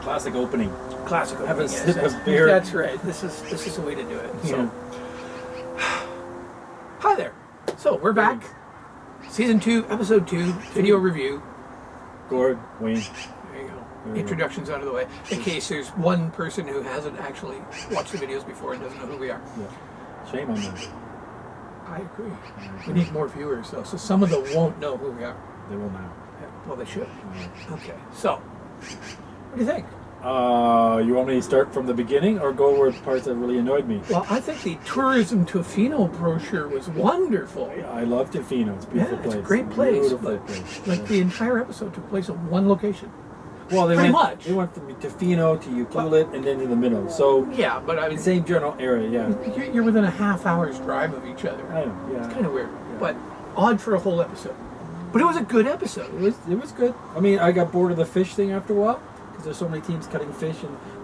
Classic opening. Classic Have a opening, sip yes. of beer. That's right. This is the way to do it. Yeah. So, hi there. So we're back. Season 2, episode 2, video review. Gord, Wayne. There you go. Introductions out of the way. In case there's one person who hasn't actually watched the videos before and doesn't know who we are. Yeah. Shame on them. I agree. We need more viewers though, so some of them won't know who we are. They will now. Well, they should. Okay. So, what do you think? You want me to start from the beginning or go where the parts that really annoyed me? Well, I think the Tourism Tofino brochure was wonderful. Yeah, I love Tofino. It's a beautiful place. It's a great place. Beautiful But place. like the entire episode took place at one location. Well, Pretty much. They went from Tofino to Ucluelet and then to the middle. So Yeah, but I mean, same general area, yeah. you're within a half hour's drive of each other. I know, yeah. It's kind of weird, but odd for a whole episode. But it was a good episode. It was good. I mean, I got bored of the fish thing after a while because there's so many teams cutting fish,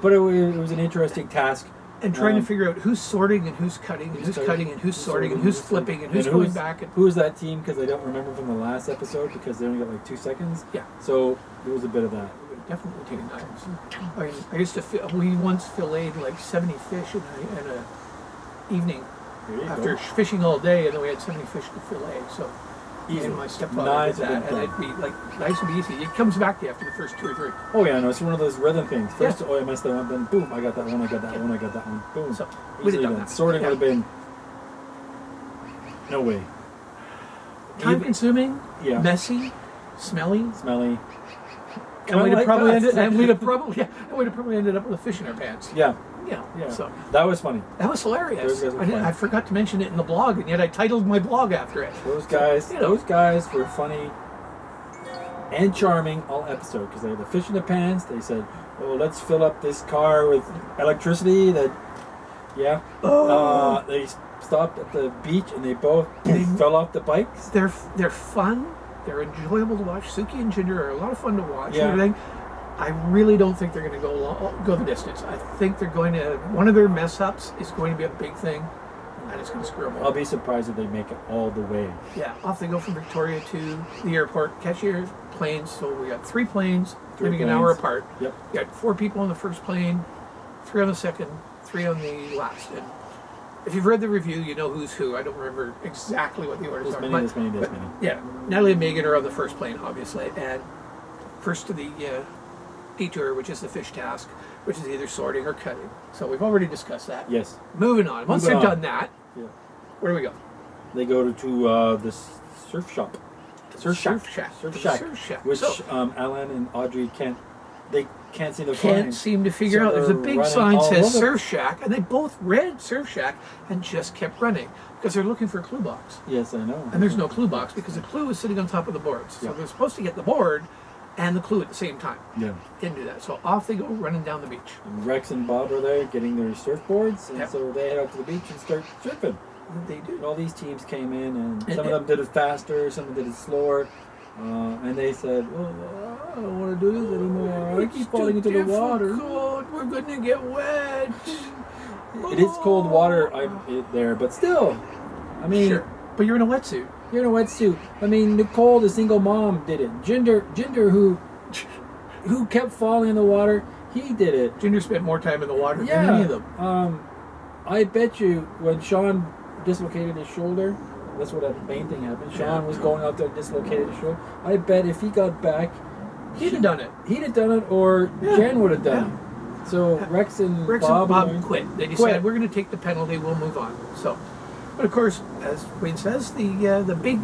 but it was an interesting task. And trying to figure out who's sorting and who's cutting and who's cutting and who's sorting and who's flipping and who's going back. And who's that team? Because I don't remember from the last episode because they only got like 2 seconds. Yeah. So there was a bit of that. definitely taken times. I mean, I used to we once filleted like 70 fish in a evening after fishing all day, and then we had 70 fish to fillet. So Easy. and my stepfather did that, and it'd be like nice and easy. It comes back to you after the first 2 or 3. Oh yeah, no, it's one of those rhythm things. First, oh I messed that one, then boom, I got that one, I got that one, I got that one, boom. So we'd have done that. Sorting would have been no way. Time consuming, Yeah. messy, smelly. Smelly. And we'd have like probably us. ended, we'd have probably ended up with a fish in our pants. Yeah. Yeah. So that was funny. that was hilarious. Those guys were I forgot to mention it in the blog, and yet I titled my blog after it. Those guys, So, you know. those guys were funny and charming all episode because they had the fish in the pants. They said, "Oh, let's fill up this car with electricity." They stopped at the beach and they both fell off the bikes. They're fun. They're enjoyable to watch. Suki and Ginger are a lot of fun to watch. Yeah. And everything. I really don't think they're going to go the distance. I think they're going to. One of their mess ups is going to be a big thing, and it's going to screw them all. I'll be surprised if they make it all the way. Yeah, off they go from Victoria to the airport. Catch your planes. So we got 3 planes, maybe an hour apart. Yep. We got 4 people on the first plane, 3 on the second, 3 on the last. And if you've read the review, you know who's who. I don't remember exactly what the orders are. There's many. Yeah, Natalie and Megan are on the first plane, obviously, and first to the detour, which is the fish task, which is either sorting or cutting. So we've already discussed that. Yes. Moving on. Once Moving they've on. done that, Yeah. where do we go? They go to the surf shop. Surf shack. Which So, Alan and Audrey can't seem to can't find. seem to figure So out. There's a they're big running sign all says over. Surf Shack, and they both read Surf Shack and just kept running because they're looking for a clue box. Yes, I know. And there's no clue box because the clue is sitting on top of the boards. So Yeah. they're supposed to get the board and the clue at the same time. Yeah. Didn't do that. So off they go running down the beach. And Rex and Bob are there getting their surfboards, and Yep. so they head out to the beach and start surfing. They do. And all these teams came in, and And some of them did it faster, some of them did it slower, and they said, "Oh, I don't want to do this anymore. I keep falling into the water." We're going to get wet. It is cold water there, but still, I mean, Sure. But you're in a wetsuit. you're in a wetsuit. I mean, Nicole, the single mom, did it. Ginger, who kept falling in the water, he did it. Ginger spent more time in the water Yeah. than any of them. I bet you when Sean dislocated his shoulder, that's what that main thing happened. Sean was going out there, dislocated his shoulder. I bet if he got back, He'd have done it. he'd have done it, or Jen would have done it. So Rex and Bob quit. They decided we're going to take the penalty. We'll move on. So, but of course, as Wayne says, the big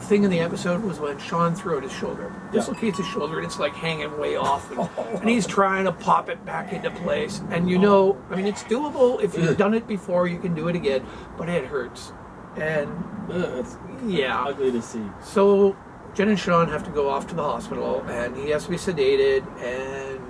thing in the episode was when Sean threw out his shoulder, dislocates his shoulder, and it's like hanging way off, and he's trying to pop it back into place. And I mean, it's doable if you've done it before. You can do it again, but it hurts. And it's yeah, ugly to see. so Jen and Sean have to go off to the hospital, and he has to be sedated, and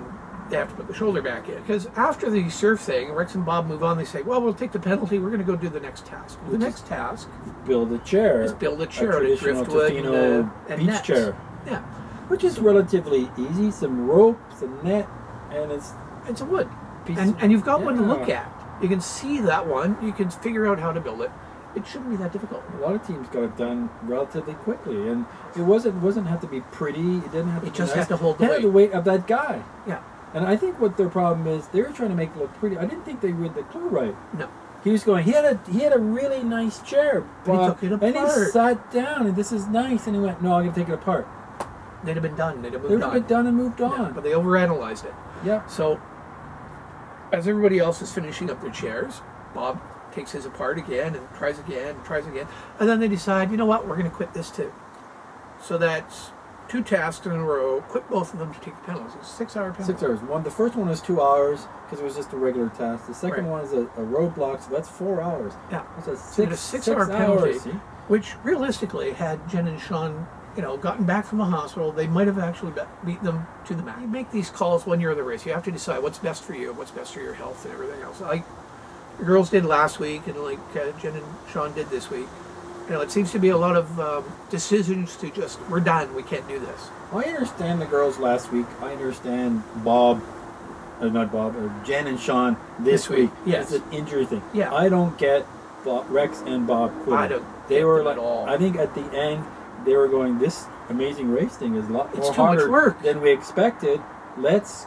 they have to put the shoulder back in. Because after the surf thing, Rex and Bob move on. They say, well, we'll take the penalty. We're going to go do the next task. The next task Build a chair. is build a chair, A out of traditional driftwood Tofino and beach nets. chair. Yeah. Which is relatively easy. Some rope, some net, and it's It's a wood. piece And you've got one to Yeah. look at. You can see that one. You can figure out how to build it. It shouldn't be that difficult. A lot of teams got it done relatively quickly, and it wasn't have to be pretty. It didn't have to. It be just nice. had to hold the It had weight. the weight of that guy. Yeah. And I think what their problem is, they were trying to make it look pretty. I didn't think they read the clue right. No. He was going. He had a really nice chair, And he took it apart. and he sat down, and this is nice. And he went, "No, I'm gonna take it apart." They'd have been done. They'd have They moved would on. have been done and moved Yeah, on. but they overanalyzed it. Yeah. So, as everybody else is finishing up their chairs, Bob takes his apart again and tries again and tries again. And then they decide, you know what, we're going to quit this too. So that's 2 tasks in a row. Quit both of them to take the penalties. It's a 6-hour penalty. 6 hours. The first one was 2 hours because it was just a regular task. The second Right. one is a roadblock, so that's 4 hours. Yeah. That's a So it's a 6 6-hour hours. penalty, See? which realistically, had Jen and Sean, gotten back from the hospital, they might have actually beat them to the max. You make these calls when you're in the race. You have to decide what's best for you, what's best for your health, and everything else. Like the girls did last week, and like Jen and Sean did this week. It seems to be a lot of decisions to just, we're done, we can't do this. I understand the girls last week. I understand Bob, Jen and Sean this week. Yes. It's an injury thing. Yeah. I don't get Rex and Bob quitting. I don't They get were them like, at all. I think at the end, they were going, this amazing race thing is a lot It's more too much harder work. than we expected. Let's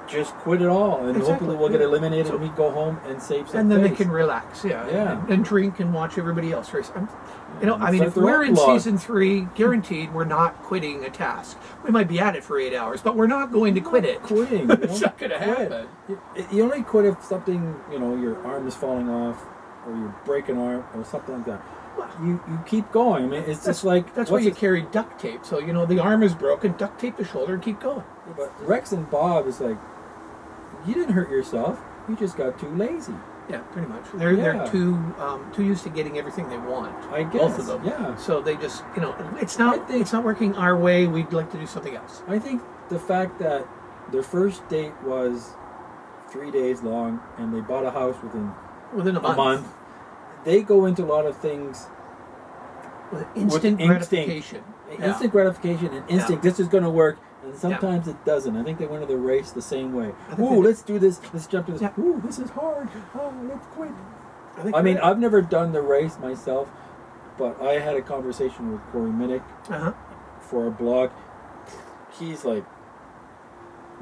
just quit it all. And Exactly. hopefully we'll get eliminated So- and we go home and save some And then they face. can relax, Yeah. and drink and watch everybody else race. It's like If their we're own in blog. season 3, guaranteed we're not quitting a task. We might be at it for 8 hours, but we're not going to quit it. Quitting. You It's don't not gonna quit. happen. You only quit if something, your arm is falling off or you break an arm or something like that. You keep going. I mean, it's just like... That's why you carry duct tape. So, the arm is broken, duct tape the shoulder and keep going. But Rex and Bob is like, you didn't hurt yourself. You just got too lazy. Yeah, pretty much. They're too used to getting everything they want. I guess. Both of them. Yeah. So they just, it's not working our way. We'd like to do something else. I think the fact that their first date was 3 days long and they bought a house within a month. They go into a lot of things With instant instinct. gratification. instant gratification and instinct. This is going to work, and sometimes it doesn't. I think they went into the race the same way. Ooh, let's do this. Let's jump to this. Yeah. Ooh, this is hard. Oh, let's quit. I mean, I've never done the race myself, but I had a conversation with Corey Minnick for a blog. He's like,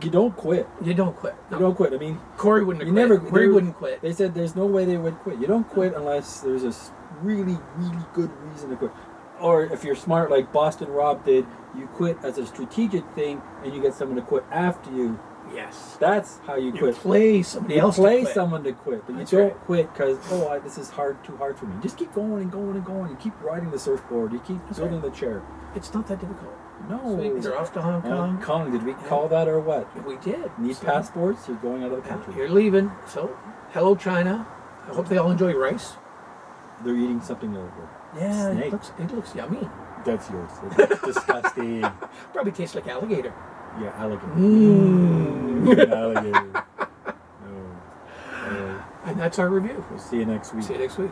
you don't quit. You don't quit. No. You don't quit. I mean, Corey wouldn't have you quit. never. Corey wouldn't quit. They said there's no way they would quit. You don't quit unless there's a really, really good reason to quit. Or if you're smart, like Boston Rob did, you quit as a strategic thing, and you get someone to quit after you. Yes. That's how you quit. Play somebody You else. play to quit. someone to quit, but That's you don't right. quit because this is too hard for me. Just keep going and going and going. You keep riding the surfboard. You keep building the chair. It's not that difficult. No. So you're off to Hong Kong. Hong Kong. Did we call that or what? We did. Need So, passports? You're going out of the country. You're leaving. So, hello China. I hope they all enjoy rice. They're eating something over. Yeah, Snake. it looks yummy. That's yours. That's disgusting. Probably tastes like alligator. Yeah, alligator. Alligator. No. And that's our review. We'll see you next week. See you next week.